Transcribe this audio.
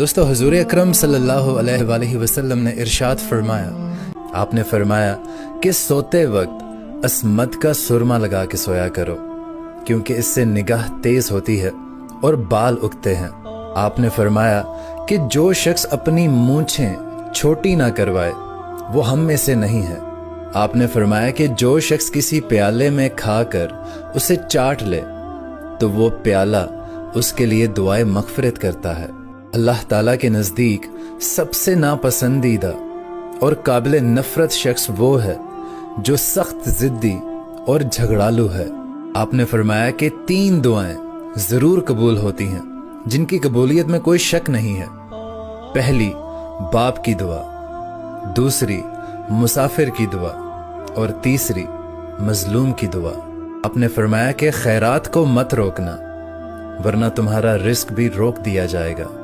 दोस्तों, हुजूर अकरम सल्लल्लाहु अलैहि वसल्लम ने इरशाद फरमाया, आपने फरमाया कि सोते वक्त अस्मत का सुरमा लगा के सोया करो, क्योंकि इससे निगाह तेज होती है और बाल उगते हैं। आपने फरमाया कि जो शख्स अपनी मूंछें छोटी ना करवाए वो हम में से नहीं है। आपने फरमाया कि जो शख्स किसी प्याले में खाकर उसे चाट ले तो वो प्याला उसके लिए दुआए मग़फ़िरत करता है। अल्लाह ताला के नज़दीक सबसे नापसंदीदा और काबिल नफ़रत शख्स वो है जो सख्त ज़िद्दी और झगड़ालू है। आपने फरमाया कि 3 दुआएं ज़रूर कबूल होती हैं जिनकी कबूलियत में कोई शक नहीं है। पहली, बाप की दुआ, दूसरी, मुसाफिर की दुआ और तीसरी, मजलूम की दुआ। आपने फरमाया कि खैरात को मत रोकना वरना तुम्हारा रिस्क भी रोक दिया जाएगा।